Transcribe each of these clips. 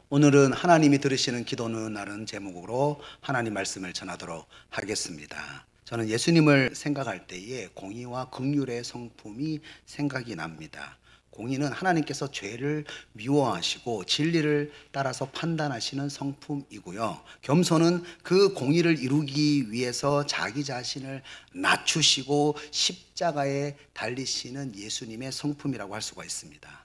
오늘은 하나님이 들으시는 기도는 라는 제목으로 하나님 말씀을 전하도록 하겠습니다. 저는 예수님을 생각할 때에 공의와 긍휼의 성품이 생각이 납니다. 공의는 하나님께서 죄를 미워하시고 진리를 따라서 판단하시는 성품이고요. 겸손은 그 공의를 이루기 위해서 자기 자신을 낮추시고 십자가에 달리시는 예수님의 성품이라고 할 수가 있습니다.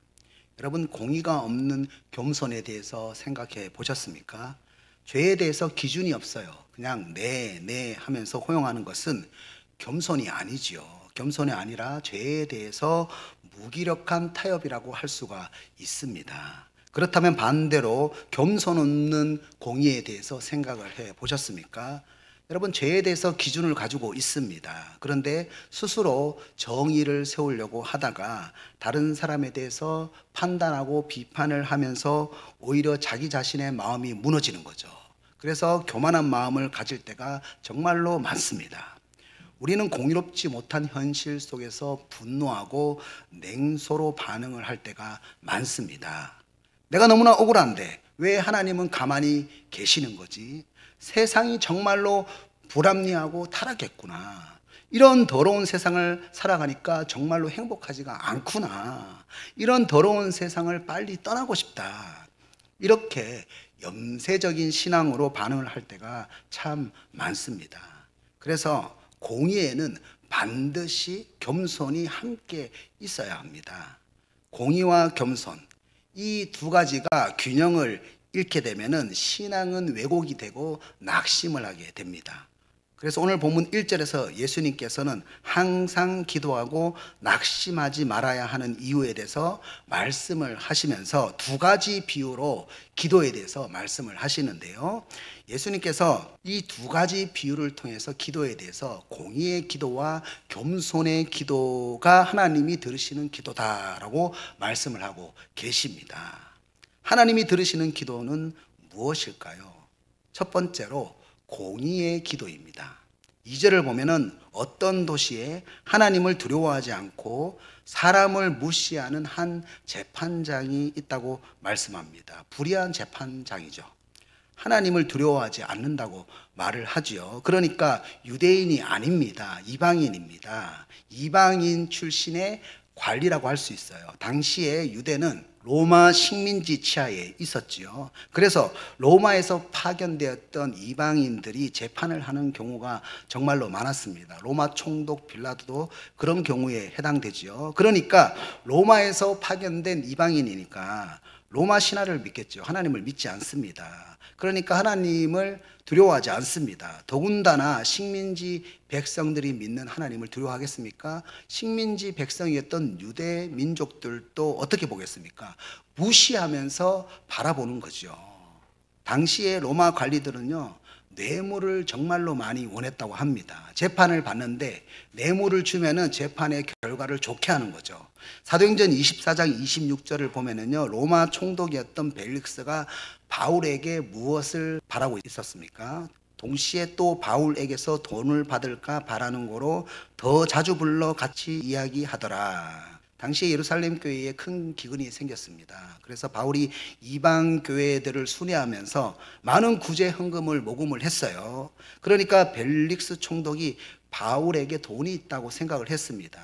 여러분, 공의가 없는 겸손에 대해서 생각해 보셨습니까? 죄에 대해서 기준이 없어요. 그냥 네 하면서 허용하는 것은 겸손이 아니지요. 겸손이 아니라 죄에 대해서 무기력한 타협이라고 할 수가 있습니다. 그렇다면 반대로 겸손 없는 공의에 대해서 생각을 해 보셨습니까? 여러분, 죄에 대해서 기준을 가지고 있습니다. 그런데 스스로 정의를 세우려고 하다가 다른 사람에 대해서 판단하고 비판을 하면서 오히려 자기 자신의 마음이 무너지는 거죠. 그래서 교만한 마음을 가질 때가 정말로 많습니다. 우리는 공의롭지 못한 현실 속에서 분노하고 냉소로 반응을 할 때가 많습니다. 내가 너무나 억울한데 왜 하나님은 가만히 계시는 거지? 세상이 정말로 불합리하고 타락했구나. 이런 더러운 세상을 살아가니까 정말로 행복하지가 않구나. 이런 더러운 세상을 빨리 떠나고 싶다. 이렇게 염세적인 신앙으로 반응을 할 때가 참 많습니다. 그래서 공의에는 반드시 겸손이 함께 있어야 합니다. 공의와 겸손, 이 두 가지가 균형을 잃게 되면은 신앙은 왜곡이 되고 낙심을 하게 됩니다. 그래서 오늘 본문 1절에서 예수님께서는 항상 기도하고 낙심하지 말아야 하는 이유에 대해서 말씀을 하시면서 두 가지 비유로 기도에 대해서 말씀을 하시는데요. 예수님께서 이 두 가지 비유를 통해서 기도에 대해서 공의의 기도와 겸손의 기도가 하나님이 들으시는 기도다라고 말씀을 하고 계십니다. 하나님이 들으시는 기도는 무엇일까요? 첫 번째로 공의의 기도입니다. 2절을 보면은 어떤 도시에 하나님을 두려워하지 않고 사람을 무시하는 한 재판장이 있다고 말씀합니다. 불의한 재판장이죠. 하나님을 두려워하지 않는다고 말을 하지요. 그러니까 유대인이 아닙니다. 이방인입니다. 이방인 출신의 관리라고 할 수 있어요. 당시에 유대는 로마 식민지 치하에 있었지요. 그래서 로마에서 파견되었던 이방인들이 재판을 하는 경우가 정말로 많았습니다. 로마 총독 빌라도도 그런 경우에 해당되지요. 그러니까 로마에서 파견된 이방인이니까 로마 신화를 믿겠죠. 하나님을 믿지 않습니다. 그러니까 하나님을 두려워하지 않습니다. 더군다나 식민지 백성들이 믿는 하나님을 두려워하겠습니까? 식민지 백성이었던 유대 민족들도 어떻게 보겠습니까? 무시하면서 바라보는 거죠. 당시에 로마 관리들은요, 뇌물을 정말로 많이 원했다고 합니다. 재판을 받는데 뇌물을 주면은 재판의 결과를 좋게 하는 거죠. 사도행전 24장 26절을 보면은요, 로마 총독이었던 벨릭스가 바울에게 무엇을 바라고 있었습니까? 동시에 또 바울에게서 돈을 받을까 바라는 거로 더 자주 불러 같이 이야기하더라. 당시에 예루살렘 교회에 큰 기근이 생겼습니다. 그래서 바울이 이방 교회들을 순회하면서 많은 구제 헌금을 모금을 했어요. 그러니까 벨릭스 총독이 바울에게 돈이 있다고 생각을 했습니다.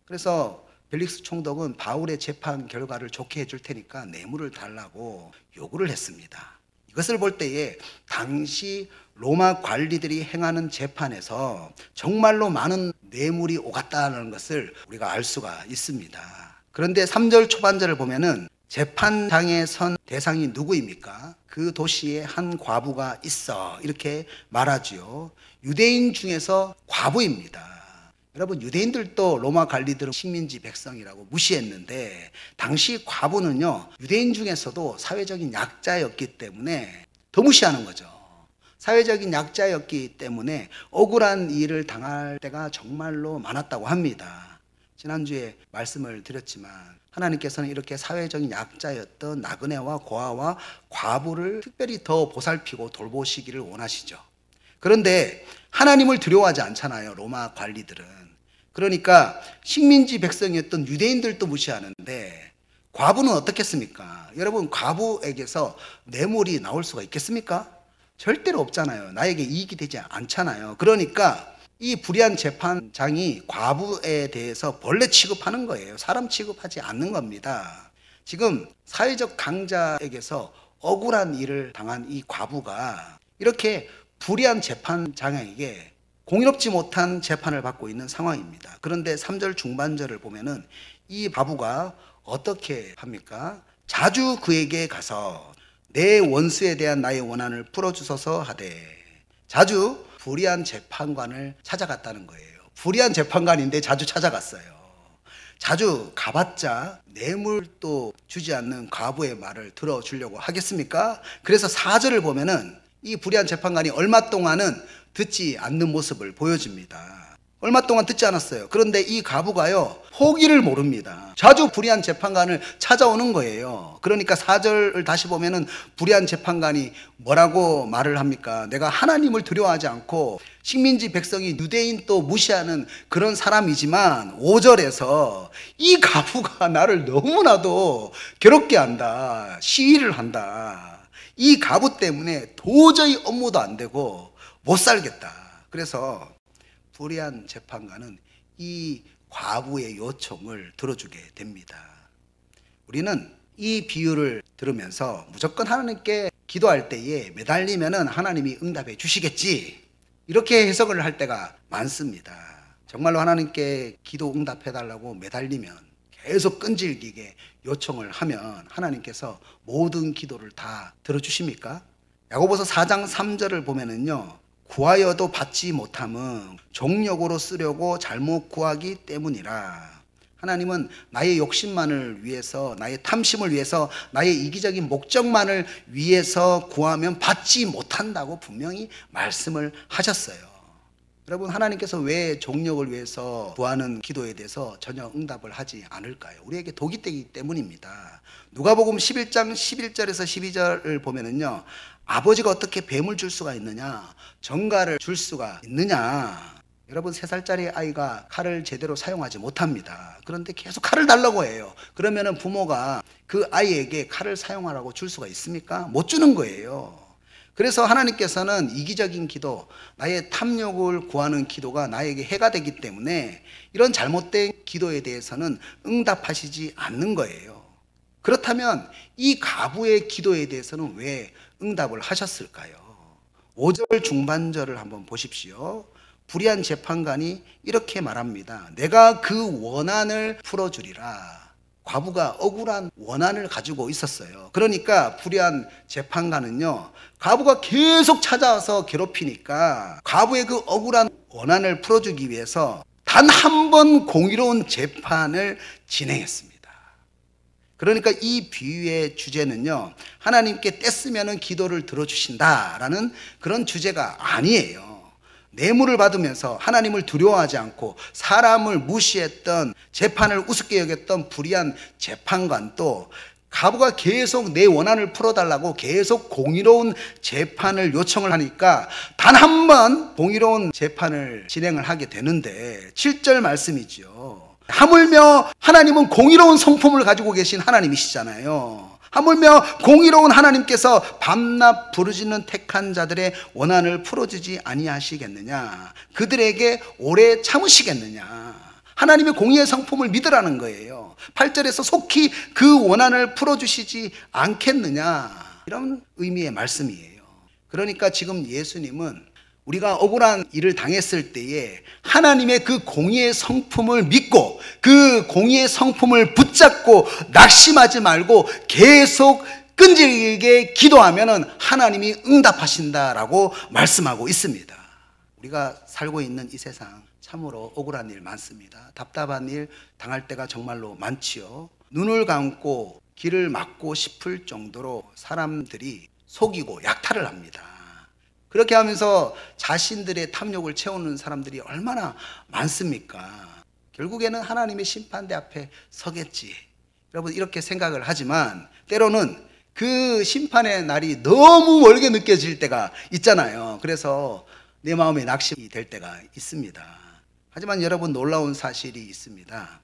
그래서 벨릭스 총독은 바울의 재판 결과를 좋게 해줄 테니까 뇌물을 달라고 요구를 했습니다. 이것을 볼 때에 당시 로마 관리들이 행하는 재판에서 정말로 많은 뇌물이 오갔다는 것을 우리가 알 수가 있습니다. 그런데 3절 초반절을 보면은 재판장에 선 대상이 누구입니까? 그 도시에 한 과부가 있어, 이렇게 말하지요. 유대인 중에서 과부입니다. 여러분, 유대인들도 로마 관리들은 식민지 백성이라고 무시했는데 당시 과부는요, 유대인 중에서도 사회적인 약자였기 때문에 더 무시하는 거죠. 사회적인 약자였기 때문에 억울한 일을 당할 때가 정말로 많았다고 합니다. 지난주에 말씀을 드렸지만 하나님께서는 이렇게 사회적인 약자였던 나그네와 고아와 과부를 특별히 더 보살피고 돌보시기를 원하시죠. 그런데 하나님을 두려워하지 않잖아요, 로마 관리들은. 그러니까 식민지 백성이었던 유대인들도 무시하는데 과부는 어떻겠습니까? 여러분, 과부에게서 뇌물이 나올 수가 있겠습니까? 절대로 없잖아요. 나에게 이익이 되지 않잖아요. 그러니까 이 불의한 재판장이 과부에 대해서 벌레 취급하는 거예요. 사람 취급하지 않는 겁니다. 지금 사회적 강자에게서 억울한 일을 당한 이 과부가 이렇게 불의한 재판장에게 공의롭지 못한 재판을 받고 있는 상황입니다. 그런데 3절 중반절을 보면은 이 과부가 어떻게 합니까? 자주 그에게 가서 내 원수에 대한 나의 원한을 풀어주소서 하되, 자주 불의한 재판관을 찾아갔다는 거예요. 불의한 재판관인데 자주 찾아갔어요. 자주 가봤자 뇌물도 주지 않는 과부의 말을 들어주려고 하겠습니까? 그래서 4절을 보면은 이 불의한 재판관이 얼마 동안은 듣지 않는 모습을 보여줍니다. 얼마 동안 듣지 않았어요. 그런데 이 과부가요, 포기를 모릅니다. 자주 불의한 재판관을 찾아오는 거예요. 그러니까 4절을 다시 보면은 불의한 재판관이 뭐라고 말을 합니까? 내가 하나님을 두려워하지 않고 식민지 백성이 유대인 또 무시하는 그런 사람이지만 5절에서 이 과부가 나를 너무나도 괴롭게 한다. 시위를 한다. 이 과부 때문에 도저히 업무도 안 되고 못 살겠다. 그래서 불의한 재판관은 이 과부의 요청을 들어주게 됩니다. 우리는 이 비유를 들으면서 무조건 하나님께 기도할 때에 매달리면은 하나님이 응답해 주시겠지, 이렇게 해석을 할 때가 많습니다. 정말로 하나님께 기도 응답해 달라고 매달리면, 계속 끈질기게 요청을 하면 하나님께서 모든 기도를 다 들어주십니까? 야고보서 4장 3절을 보면은요, 구하여도 받지 못함은 종력으로 쓰려고 잘못 구하기 때문이라. 하나님은 나의 욕심만을 위해서, 나의 탐심을 위해서, 나의 이기적인 목적만을 위해서 구하면 받지 못한다고 분명히 말씀을 하셨어요. 여러분, 하나님께서 왜 종력을 위해서 구하는 기도에 대해서 전혀 응답을 하지 않을까요? 우리에게 독이 되기 때문입니다. 누가복음 11장 11절에서 12절을 보면은요, 아버지가 어떻게 뱀을 줄 수가 있느냐, 정갈을 줄 수가 있느냐. 여러분, 3살짜리 아이가 칼을 제대로 사용하지 못합니다. 그런데 계속 칼을 달라고 해요. 그러면은 부모가 그 아이에게 칼을 사용하라고 줄 수가 있습니까? 못 주는 거예요. 그래서 하나님께서는 이기적인 기도, 나의 탐욕을 구하는 기도가 나에게 해가 되기 때문에 이런 잘못된 기도에 대해서는 응답하시지 않는 거예요. 그렇다면 이 과부의 기도에 대해서는 왜 응답을 하셨을까요? 5절 중반절을 한번 보십시오. 불의한 재판관이 이렇게 말합니다. 내가 그 원한을 풀어주리라. 과부가 억울한 원한을 가지고 있었어요. 그러니까 불의한 재판관은요, 과부가 계속 찾아와서 괴롭히니까 과부의 그 억울한 원한을 풀어주기 위해서 단 한 번 공의로운 재판을 진행했습니다. 그러니까 이 비유의 주제는요, 하나님께 떼쓰면은 기도를 들어주신다라는 그런 주제가 아니에요. 뇌물을 받으면서 하나님을 두려워하지 않고 사람을 무시했던, 재판을 우습게 여겼던 불의한 재판관도 과부가 계속 내 원한을 풀어달라고 계속 공의로운 재판을 요청을 하니까 단 한 번 공의로운 재판을 진행을 하게 되는데, 7절 말씀이죠. 하물며 하나님은 공의로운 성품을 가지고 계신 하나님이시잖아요. 하물며 공의로운 하나님께서 밤낮 부르짖는 택한 자들의 원한을 풀어주지 아니하시겠느냐, 그들에게 오래 참으시겠느냐. 하나님의 공의의 성품을 믿으라는 거예요. 8절에서 속히 그 원한을 풀어주시지 않겠느냐, 이런 의미의 말씀이에요. 그러니까 지금 예수님은 우리가 억울한 일을 당했을 때에 하나님의 그 공의의 성품을 믿고 그 공의의 성품을 붙잡고 낙심하지 말고 계속 끈질기게 기도하면 하나님이 응답하신다라고 말씀하고 있습니다. 우리가 살고 있는 이 세상 참으로 억울한 일 많습니다. 답답한 일 당할 때가 정말로 많지요. 눈을 감고 길을 막고 싶을 정도로 사람들이 속이고 약탈을 합니다. 그렇게 하면서 자신들의 탐욕을 채우는 사람들이 얼마나 많습니까? 결국에는 하나님의 심판대 앞에 서겠지, 여러분, 이렇게 생각을 하지만 때로는 그 심판의 날이 너무 멀게 느껴질 때가 있잖아요. 그래서 내 마음에 낙심이 될 때가 있습니다. 하지만 여러분, 놀라운 사실이 있습니다.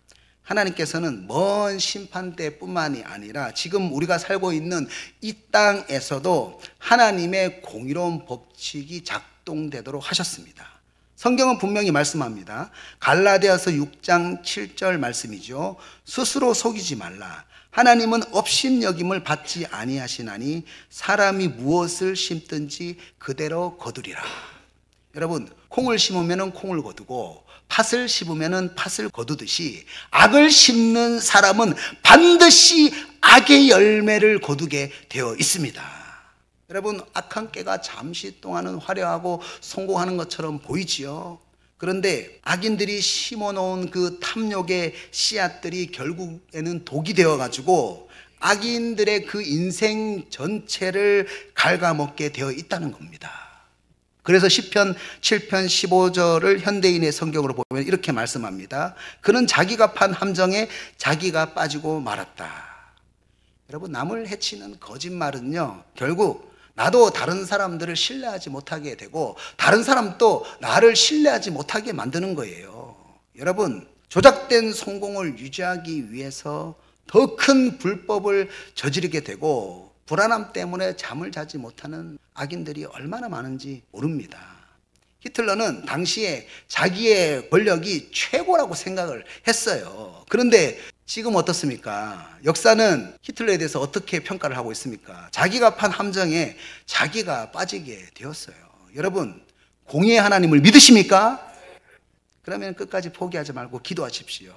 하나님께서는 먼 심판 때뿐만이 아니라 지금 우리가 살고 있는 이 땅에서도 하나님의 공의로운 법칙이 작동되도록 하셨습니다. 성경은 분명히 말씀합니다. 갈라디아서 6장 7절 말씀이죠. 스스로 속이지 말라. 하나님은 업신여김을 받지 아니하시나니 사람이 무엇을 심든지 그대로 거두리라. 여러분, 콩을 심으면 콩을 거두고 팥을 심으면 팥을 거두듯이 악을 심는 사람은 반드시 악의 열매를 거두게 되어 있습니다. 여러분, 악한 깨가 잠시 동안은 화려하고 성공하는 것처럼 보이지요. 그런데 악인들이 심어놓은 그 탐욕의 씨앗들이 결국에는 독이 되어가지고 악인들의 그 인생 전체를 갉아먹게 되어 있다는 겁니다. 그래서 시편 7편 15절을 현대인의 성경으로 보면 이렇게 말씀합니다. 그는 자기가 판 함정에 자기가 빠지고 말았다. 여러분, 남을 해치는 거짓말은요, 결국 나도 다른 사람들을 신뢰하지 못하게 되고 다른 사람도 나를 신뢰하지 못하게 만드는 거예요. 여러분, 조작된 성공을 유지하기 위해서 더 큰 불법을 저지르게 되고 불안함 때문에 잠을 자지 못하는 악인들이 얼마나 많은지 모릅니다. 히틀러는 당시에 자기의 권력이 최고라고 생각을 했어요. 그런데 지금 어떻습니까? 역사는 히틀러에 대해서 어떻게 평가를 하고 있습니까? 자기가 판 함정에 자기가 빠지게 되었어요. 여러분, 공의의 하나님을 믿으십니까? 그러면 끝까지 포기하지 말고 기도하십시오.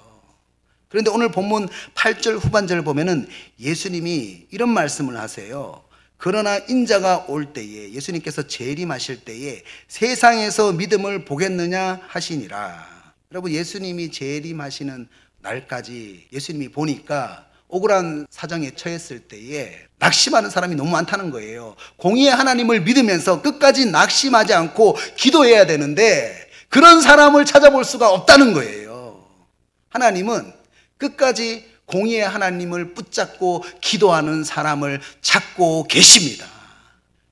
그런데 오늘 본문 8절 후반절을 보면은 예수님이 이런 말씀을 하세요. 그러나 인자가 올 때에, 예수님께서 재림하실 때에 세상에서 믿음을 보겠느냐 하시니라. 여러분, 예수님이 재림하시는 날까지 예수님이 보니까 억울한 사정에 처했을 때에 낙심하는 사람이 너무 많다는 거예요. 공의의 하나님을 믿으면서 끝까지 낙심하지 않고 기도해야 되는데 그런 사람을 찾아볼 수가 없다는 거예요. 하나님은 끝까지 공의의 하나님을 붙잡고 기도하는 사람을 찾고 계십니다.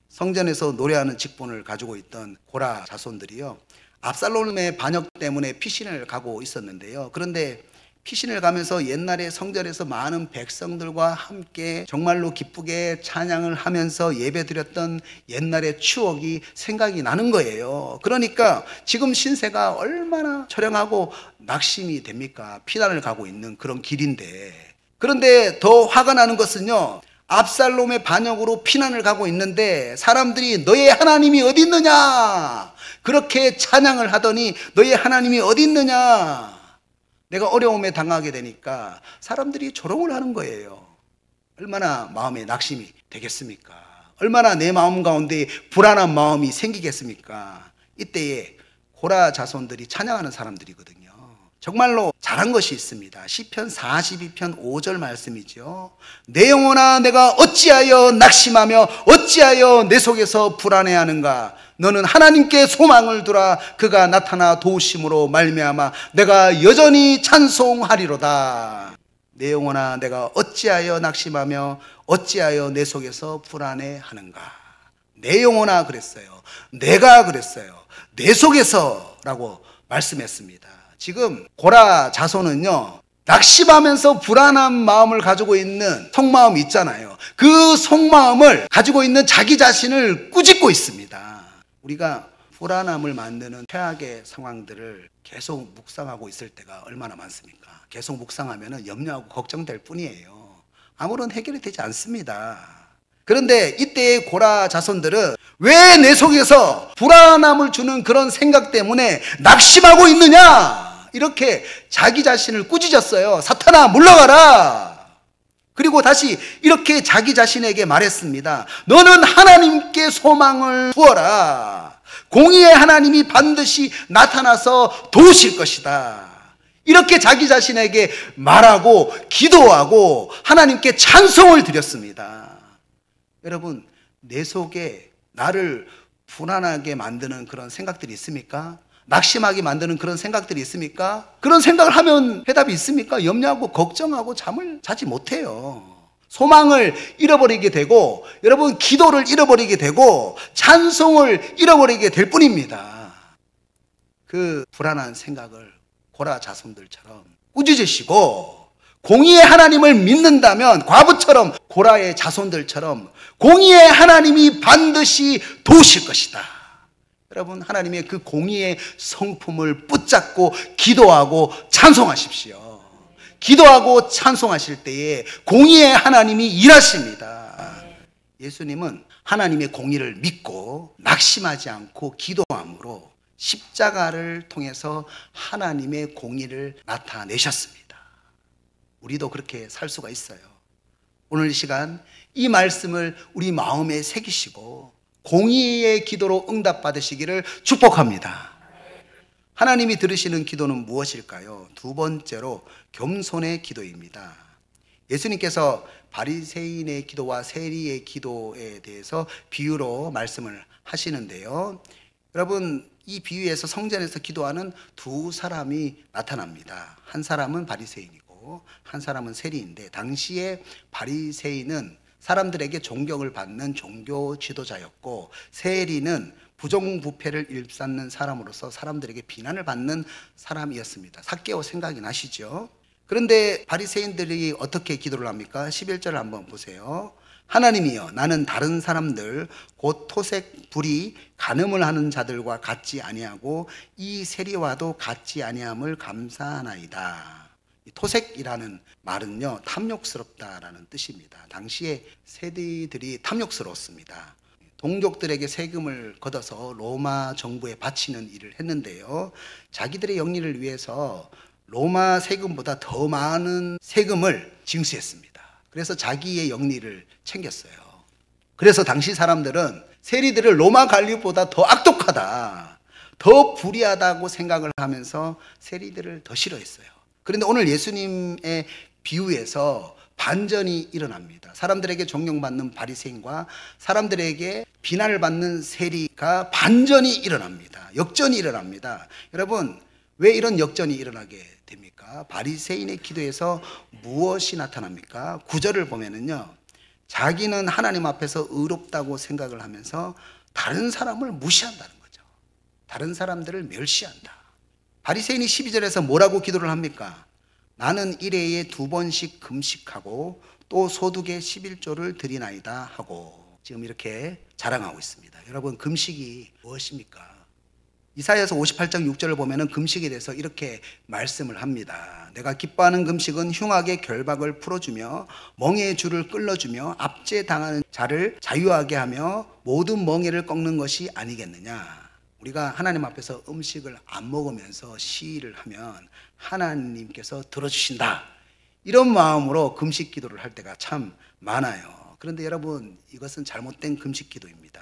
성전에서 노래하는 직분을 가지고 있던 고라 자손들이요, 압살롬의 반역 때문에 피신을 가고 있었는데요. 그런데 피신을 가면서 옛날에 성전에서 많은 백성들과 함께 정말로 기쁘게 찬양을 하면서 예배드렸던 옛날의 추억이 생각이 나는 거예요. 그러니까 지금 신세가 얼마나 처량하고 낙심이 됩니까? 피난을 가고 있는 그런 길인데, 그런데 더 화가 나는 것은요, 압살롬의 반역으로 피난을 가고 있는데 사람들이 너의 하나님이 어디 있느냐, 그렇게 찬양을 하더니 너의 하나님이 어디 있느냐, 내가 어려움에 당하게 되니까 사람들이 조롱을 하는 거예요. 얼마나 마음에 낙심이 되겠습니까? 얼마나 내 마음 가운데 불안한 마음이 생기겠습니까? 이때에 고라 자손들이 찬양하는 사람들이거든요. 정말로 잘한 것이 있습니다. 시편 42편 5절 말씀이죠. 내 영혼아, 내가 어찌하여 낙심하며 어찌하여 내 속에서 불안해하는가? 너는 하나님께 소망을 두라. 그가 나타나 도우심으로 말미암아 내가 여전히 찬송하리로다. 내 영혼아, 내가 어찌하여 낙심하며 어찌하여 내 속에서 불안해하는가? 내 영혼아 그랬어요. 내가 그랬어요. 내 속에서라고 말씀했습니다. 지금 고라 자손은요, 낙심하면서 불안한 마음을 가지고 있는 속마음이 있잖아요. 그 속마음을 가지고 있는 자기 자신을 꾸짖고 있습니다. 우리가 불안함을 만드는 최악의 상황들을 계속 묵상하고 있을 때가 얼마나 많습니까? 계속 묵상하면 염려하고 걱정될 뿐이에요. 아무런 해결이 되지 않습니다. 그런데 이때의 고라 자손들은 왜 내 속에서 불안함을 주는 그런 생각 때문에 낙심하고 있느냐, 이렇게 자기 자신을 꾸짖었어요. 사탄아 물러가라. 그리고 다시 이렇게 자기 자신에게 말했습니다. 너는 하나님께 소망을 두어라. 공의의 하나님이 반드시 나타나서 도우실 것이다. 이렇게 자기 자신에게 말하고 기도하고 하나님께 찬송을 드렸습니다. 여러분, 내 속에 나를 불안하게 만드는 그런 생각들이 있습니까? 낙심하게 만드는 그런 생각들이 있습니까? 그런 생각을 하면 해답이 있습니까? 염려하고 걱정하고 잠을 자지 못해요. 소망을 잃어버리게 되고, 여러분 기도를 잃어버리게 되고 찬송을 잃어버리게 될 뿐입니다. 그 불안한 생각을 고라 자손들처럼 꾸짖으시고, 공의의 하나님을 믿는다면 과부처럼 고라의 자손들처럼 공의의 하나님이 반드시 도우실 것이다. 여러분, 하나님의 그 공의의 성품을 붙잡고 기도하고 찬송하십시오. 기도하고 찬송하실 때에 공의의 하나님이 일하십니다. 예수님은 하나님의 공의를 믿고 낙심하지 않고 기도함으로 십자가를 통해서 하나님의 공의를 나타내셨습니다. 우리도 그렇게 살 수가 있어요. 오늘 이 시간 이 말씀을 우리 마음에 새기시고 공의의 기도로 응답받으시기를 축복합니다. 하나님이 들으시는 기도는 무엇일까요? 두 번째로 겸손의 기도입니다. 예수님께서 바리새인의 기도와 세리의 기도에 대해서 비유로 말씀을 하시는데요. 여러분, 이 비유에서 성전에서 기도하는 두 사람이 나타납니다. 한 사람은 바리새인이고 한 사람은 세리인데, 당시에 바리새인은 사람들에게 존경을 받는 종교 지도자였고, 세리는 부정부패를 일삼는 사람으로서 사람들에게 비난을 받는 사람이었습니다. 삭개오 생각이 나시죠? 그런데 바리새인들이 어떻게 기도를 합니까? 11절을 한번 보세요. 하나님이여, 나는 다른 사람들 곧 토색, 불의, 간음을 하는 자들과 같지 아니하고 이 세리와도 같지 아니함을 감사하나이다. 토색이라는 말은요, 탐욕스럽다라는 뜻입니다. 당시에 세리들이 탐욕스러웠습니다. 동족들에게 세금을 걷어서 로마 정부에 바치는 일을 했는데요, 자기들의 영리를 위해서 로마 세금보다 더 많은 세금을 징수했습니다. 그래서 자기의 영리를 챙겼어요. 그래서 당시 사람들은 세리들을 로마 관리보다 더 악독하다, 더 불의하다고 생각을 하면서 세리들을 더 싫어했어요. 그런데 오늘 예수님의 비유에서 반전이 일어납니다. 사람들에게 존경받는 바리새인과 사람들에게 비난을 받는 세리가 반전이 일어납니다. 역전이 일어납니다. 여러분, 왜 이런 역전이 일어나게 됩니까? 바리새인의 기도에서 무엇이 나타납니까? 9절을 보면은요, 자기는 하나님 앞에서 의롭다고 생각을 하면서 다른 사람을 무시한다는 거죠. 다른 사람들을 멸시한다. 바리새인이 12절에서 뭐라고 기도를 합니까? 나는 일해에 2번씩 금식하고 또 소득의 11조를 드리나이다 하고 지금 이렇게 자랑하고 있습니다. 여러분, 금식이 무엇입니까? 이사야서 58장 6절을 보면은 금식에 대해서 이렇게 말씀을 합니다. 내가 기뻐하는 금식은 흉악의 결박을 풀어주며 멍에의 줄을 끌어주며 압제당하는 자를 자유하게 하며 모든 멍에를 꺾는 것이 아니겠느냐. 우리가 하나님 앞에서 음식을 안 먹으면서 시위를 하면 하나님께서 들어주신다, 이런 마음으로 금식 기도를 할 때가 참 많아요. 그런데 여러분, 이것은 잘못된 금식 기도입니다.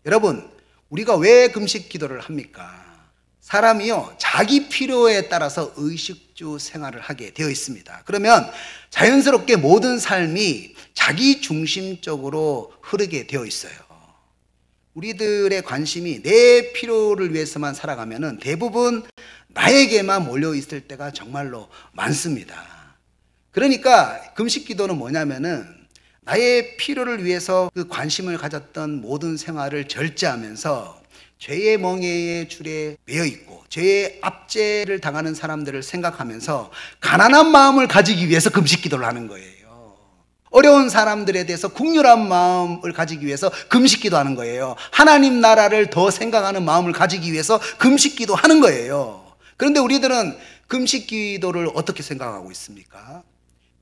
여러분, 우리가 왜 금식 기도를 합니까? 사람이요, 자기 필요에 따라서 의식주 생활을 하게 되어 있습니다. 그러면 자연스럽게 모든 삶이 자기 중심적으로 흐르게 되어 있어요. 우리들의 관심이 내 필요를 위해서만 살아가면은 대부분 나에게만 몰려 있을 때가 정말로 많습니다. 그러니까 금식 기도는 뭐냐면은 나의 필요를 위해서 그 관심을 가졌던 모든 생활을 절제하면서 죄의 멍에의 줄에 매여 있고 죄의 압제를 당하는 사람들을 생각하면서 가난한 마음을 가지기 위해서 금식 기도를 하는 거예요. 어려운 사람들에 대해서 긍휼한 마음을 가지기 위해서 금식 기도하는 거예요. 하나님 나라를 더 생각하는 마음을 가지기 위해서 금식 기도하는 거예요. 그런데 우리들은 금식 기도를 어떻게 생각하고 있습니까?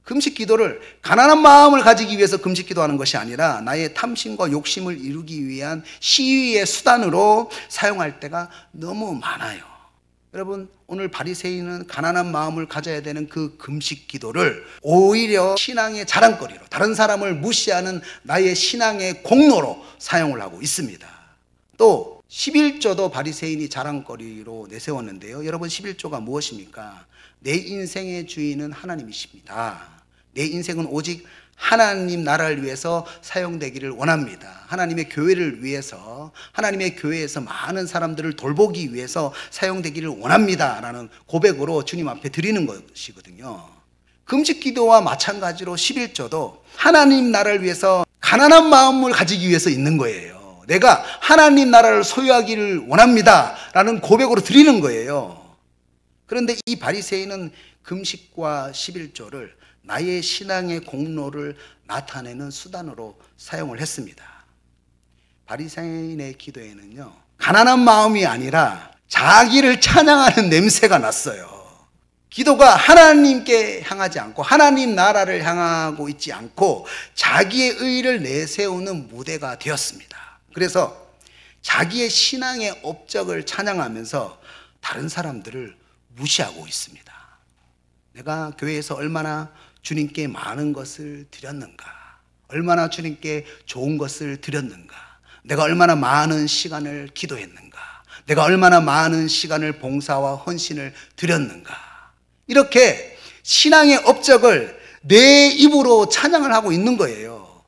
금식 기도를 가난한 마음을 가지기 위해서 금식 기도하는 것이 아니라 나의 탐심과 욕심을 이루기 위한 시위의 수단으로 사용할 때가 너무 많아요. 여러분, 오늘 바리새인은 가난한 마음을 가져야 되는 그 금식 기도를 오히려 신앙의 자랑거리로, 다른 사람을 무시하는 나의 신앙의 공로로 사용을 하고 있습니다. 또 11조도 바리새인이 자랑거리로 내세웠는데요. 여러분, 11조가 무엇입니까? 내 인생의 주인은 하나님이십니다. 내 인생은 오직 하나님 나라를 위해서 사용되기를 원합니다. 하나님의 교회를 위해서, 하나님의 교회에서 많은 사람들을 돌보기 위해서 사용되기를 원합니다 라는 고백으로 주님 앞에 드리는 것이거든요. 금식 기도와 마찬가지로 11조도 하나님 나라를 위해서 가난한 마음을 가지기 위해서 있는 거예요. 내가 하나님 나라를 소유하기를 원합니다 라는 고백으로 드리는 거예요. 그런데 이 바리새인은 금식과 11조를 나의 신앙의 공로를 나타내는 수단으로 사용을 했습니다. 바리새인의 기도에는요, 가난한 마음이 아니라 자기를 찬양하는 냄새가 났어요. 기도가 하나님께 향하지 않고 하나님 나라를 향하고 있지 않고 자기의 의를 내세우는 무대가 되었습니다. 그래서 자기의 신앙의 업적을 찬양하면서 다른 사람들을 무시하고 있습니다. 내가 교회에서 얼마나 주님께 많은 것을 드렸는가, 얼마나 주님께 좋은 것을 드렸는가, 내가 얼마나 많은 시간을 기도했는가, 내가 얼마나 많은 시간을 봉사와 헌신을 드렸는가, 이렇게 신앙의 업적을 내 입으로 찬양을 하고 있는 거예요.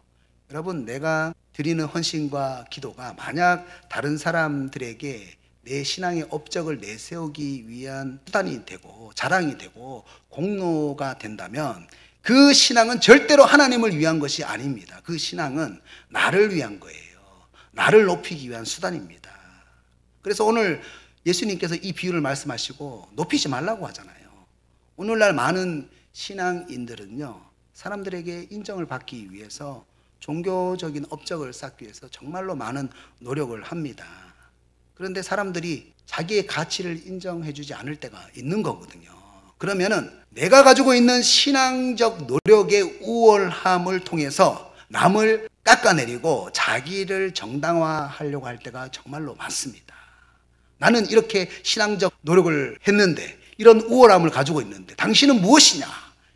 여러분, 내가 드리는 헌신과 기도가 만약 다른 사람들에게 내 신앙의 업적을 내세우기 위한 수단이 되고 자랑이 되고 공로가 된다면 그 신앙은 절대로 하나님을 위한 것이 아닙니다. 그 신앙은 나를 위한 거예요. 나를 높이기 위한 수단입니다. 그래서 오늘 예수님께서 이 비유를 말씀하시고 높이지 말라고 하잖아요. 오늘날 많은 신앙인들은요, 사람들에게 인정을 받기 위해서 종교적인 업적을 쌓기 위해서 정말로 많은 노력을 합니다. 그런데 사람들이 자기의 가치를 인정해 주지 않을 때가 있는 거거든요. 그러면은 내가 가지고 있는 신앙적 노력의 우월함을 통해서 남을 깎아내리고 자기를 정당화하려고 할 때가 정말로 많습니다. 나는 이렇게 신앙적 노력을 했는데, 이런 우월함을 가지고 있는데 당신은 무엇이냐,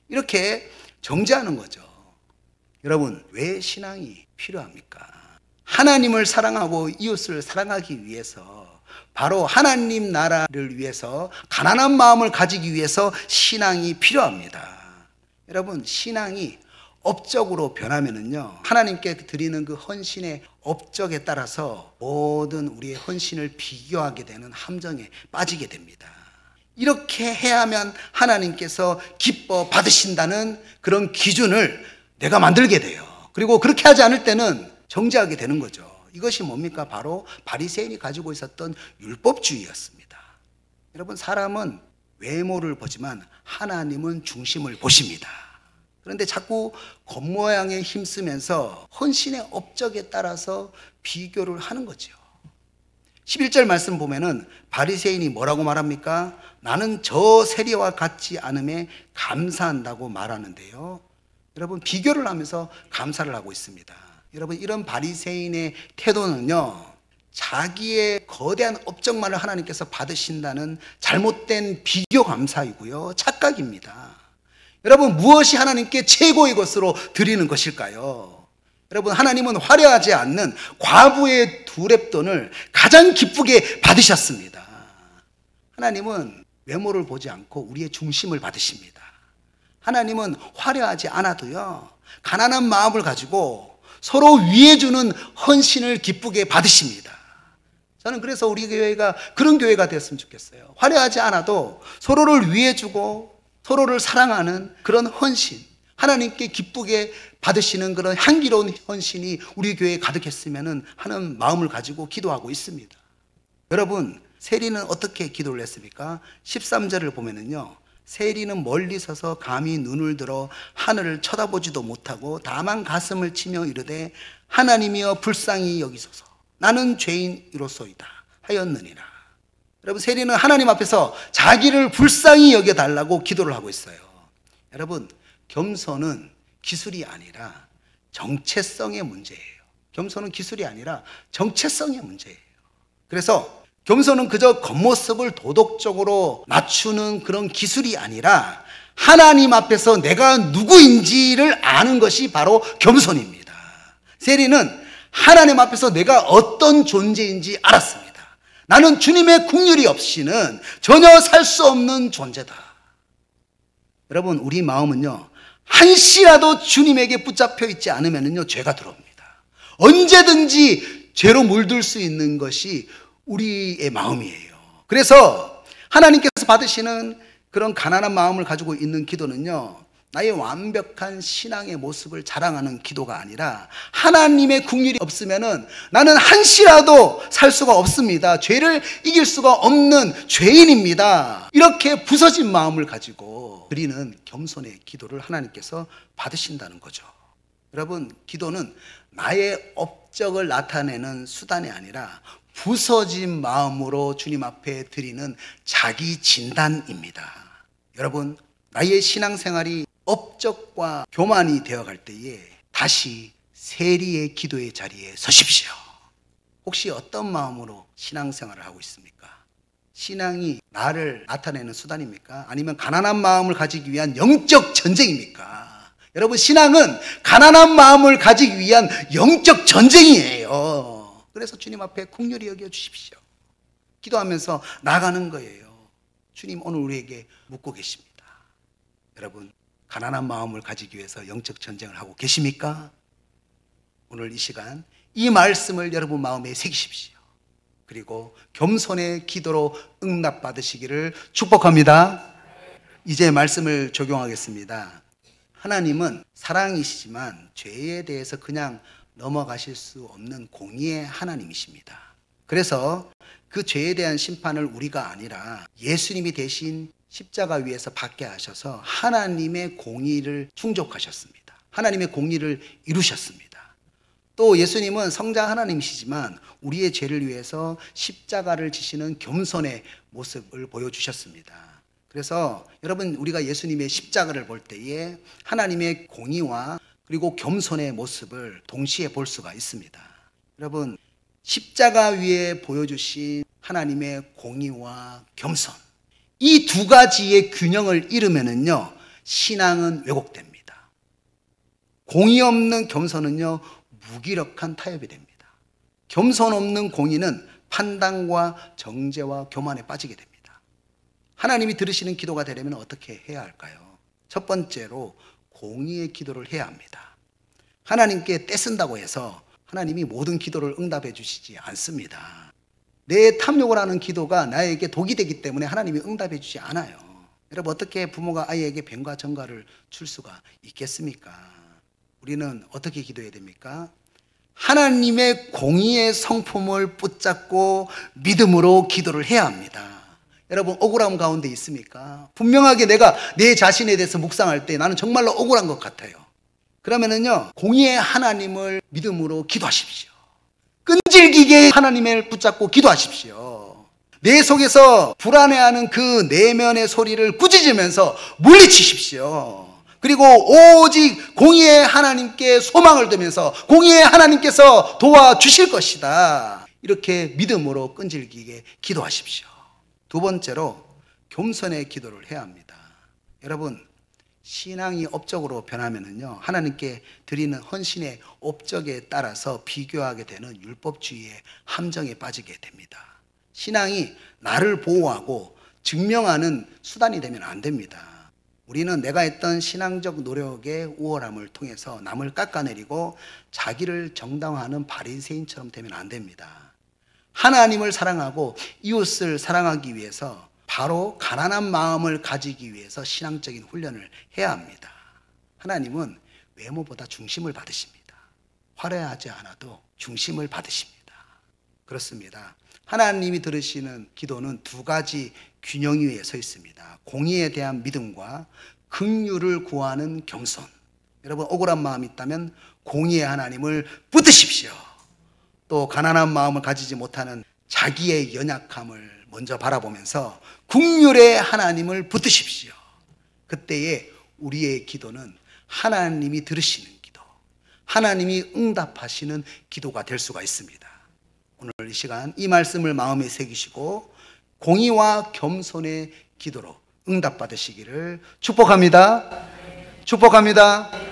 이렇게 정죄하는 거죠. 여러분, 왜 신앙이 필요합니까? 하나님을 사랑하고 이웃을 사랑하기 위해서, 바로 하나님 나라를 위해서, 가난한 마음을 가지기 위해서 신앙이 필요합니다. 여러분, 신앙이 업적으로 변하면은요, 하나님께 드리는 그 헌신의 업적에 따라서 모든 우리의 헌신을 비교하게 되는 함정에 빠지게 됩니다. 이렇게 해야만 하나님께서 기뻐 받으신다는 그런 기준을 내가 만들게 돼요. 그리고 그렇게 하지 않을 때는 정죄하게 되는 거죠. 이것이 뭡니까? 바로 바리새인이 가지고 있었던 율법주의였습니다. 여러분, 사람은 외모를 보지만 하나님은 중심을 보십니다. 그런데 자꾸 겉모양에 힘쓰면서 헌신의 업적에 따라서 비교를 하는 거죠. 11절 말씀 보면은 바리새인이 뭐라고 말합니까? 나는 저 세리와 같지 않음에 감사한다고 말하는데요. 여러분, 비교를 하면서 감사를 하고 있습니다. 여러분, 이런 바리새인의 태도는요, 자기의 거대한 업적만을 하나님께서 받으신다는 잘못된 비교 감사이고요, 착각입니다. 여러분, 무엇이 하나님께 최고의 것으로 드리는 것일까요? 여러분, 하나님은 화려하지 않는 과부의 두 렙돈을 가장 기쁘게 받으셨습니다. 하나님은 외모를 보지 않고 우리의 중심을 받으십니다. 하나님은 화려하지 않아도요, 가난한 마음을 가지고 서로 위해주는 헌신을 기쁘게 받으십니다. 저는 그래서 우리 교회가 그런 교회가 됐으면 좋겠어요. 화려하지 않아도 서로를 위해주고 서로를 사랑하는 그런 헌신, 하나님께 기쁘게 받으시는 그런 향기로운 헌신이 우리 교회에 가득했으면 하는 마음을 가지고 기도하고 있습니다. 여러분, 세리는 어떻게 기도를 했습니까? 13절을 보면은요, 세리는 멀리 서서 감히 눈을 들어 하늘을 쳐다보지도 못하고 다만 가슴을 치며 이르되 하나님이여 불쌍히 여기소서, 나는 죄인이로소이다 하였느니라. 여러분, 세리는 하나님 앞에서 자기를 불쌍히 여겨달라고 기도를 하고 있어요. 여러분, 겸손은 기술이 아니라 정체성의 문제예요. 겸손은 기술이 아니라 정체성의 문제예요. 그래서 겸손은 그저 겉모습을 도덕적으로 낮추는 그런 기술이 아니라 하나님 앞에서 내가 누구인지를 아는 것이 바로 겸손입니다. 세리는 하나님 앞에서 내가 어떤 존재인지 알았습니다. 나는 주님의 긍휼이 없이는 전혀 살 수 없는 존재다. 여러분, 우리 마음은요, 한시라도 주님에게 붙잡혀 있지 않으면요, 죄가 들어옵니다. 언제든지 죄로 물들 수 있는 것이 우리의 마음이에요. 그래서 하나님께서 받으시는 그런 가난한 마음을 가지고 있는 기도는요, 나의 완벽한 신앙의 모습을 자랑하는 기도가 아니라 하나님의 긍휼이 없으면은 나는 한시라도 살 수가 없습니다. 죄를 이길 수가 없는 죄인입니다. 이렇게 부서진 마음을 가지고 드리는 겸손의 기도를 하나님께서 받으신다는 거죠. 여러분, 기도는 나의 업적을 나타내는 수단이 아니라 부서진 마음으로 주님 앞에 드리는 자기 진단입니다. 여러분, 나의 신앙생활이 업적과 교만이 되어갈 때에 다시 세리의 기도의 자리에 서십시오. 혹시 어떤 마음으로 신앙생활을 하고 있습니까? 신앙이 나를 나타내는 수단입니까? 아니면 가난한 마음을 가지기 위한 영적 전쟁입니까? 여러분, 신앙은 가난한 마음을 가지기 위한 영적 전쟁이에요. 그래서 주님 앞에 긍휼히 여겨 주십시오. 기도하면서 나가는 거예요. 주님, 오늘 우리에게 묻고 계십니다. 여러분, 가난한 마음을 가지기 위해서 영적 전쟁을 하고 계십니까? 오늘 이 시간 이 말씀을 여러분 마음에 새기십시오. 그리고 겸손의 기도로 응답받으시기를 축복합니다. 이제 말씀을 적용하겠습니다. 하나님은 사랑이시지만 죄에 대해서 그냥 넘어가실 수 없는 공의의 하나님이십니다. 그래서 그 죄에 대한 심판을 우리가 아니라 예수님이 대신 십자가 위에서 받게 하셔서 하나님의 공의를 충족하셨습니다. 하나님의 공의를 이루셨습니다. 또 예수님은 성자 하나님이시지만 우리의 죄를 위해서 십자가를 지시는 겸손의 모습을 보여주셨습니다. 그래서 여러분, 우리가 예수님의 십자가를 볼 때에 하나님의 공의와 그리고 겸손의 모습을 동시에 볼 수가 있습니다. 여러분, 십자가 위에 보여주신 하나님의 공의와 겸손, 이 두 가지의 균형을 잃으면은요, 신앙은 왜곡됩니다. 공의 없는 겸손은요, 무기력한 타협이 됩니다. 겸손 없는 공의는 판단과 정죄와 교만에 빠지게 됩니다. 하나님이 들으시는 기도가 되려면 어떻게 해야 할까요? 첫 번째로 공의의 기도를 해야 합니다. 하나님께 떼쓴다고 해서 하나님이 모든 기도를 응답해 주시지 않습니다. 내 탐욕을 하는 기도가 나에게 독이 되기 때문에 하나님이 응답해 주지 않아요. 여러분, 어떻게 부모가 아이에게 뱀과 전갈을 줄 수가 있겠습니까? 우리는 어떻게 기도해야 됩니까? 하나님의 공의의 성품을 붙잡고 믿음으로 기도를 해야 합니다. 여러분, 억울함 가운데 있습니까? 분명하게 내가 내 자신에 대해서 묵상할 때 나는 정말로 억울한 것 같아요. 그러면은요, 공의의 하나님을 믿음으로 기도하십시오. 끈질기게 하나님을 붙잡고 기도하십시오. 내 속에서 불안해하는 그 내면의 소리를 꾸짖으면서 물리치십시오. 그리고 오직 공의의 하나님께 소망을 두면서 공의의 하나님께서 도와주실 것이다, 이렇게 믿음으로 끈질기게 기도하십시오. 두 번째로 겸손의 기도를 해야 합니다. 여러분, 신앙이 업적으로 변하면은요, 하나님께 드리는 헌신의 업적에 따라서 비교하게 되는 율법주의의 함정에 빠지게 됩니다. 신앙이 나를 보호하고 증명하는 수단이 되면 안 됩니다. 우리는 내가 했던 신앙적 노력의 우월함을 통해서 남을 깎아내리고 자기를 정당화하는 바리새인처럼 되면 안 됩니다. 하나님을 사랑하고 이웃을 사랑하기 위해서 바로 가난한 마음을 가지기 위해서 신앙적인 훈련을 해야 합니다. 하나님은 외모보다 중심을 받으십니다. 화려하지 않아도 중심을 받으십니다. 그렇습니다. 하나님이 들으시는 기도는 두 가지 균형 위에 서 있습니다. 공의에 대한 믿음과 긍휼을 구하는 겸손. 여러분, 억울한 마음이 있다면 공의의 하나님을 붙드십시오. 또 가난한 마음을 가지지 못하는 자기의 연약함을 먼저 바라보면서 긍휼의 하나님을 붙드십시오. 그때에 우리의 기도는 하나님이 들으시는 기도, 하나님이 응답하시는 기도가 될 수가 있습니다. 오늘 이 시간 이 말씀을 마음에 새기시고 공의와 겸손의 기도로 응답받으시기를 축복합니다. 축복합니다.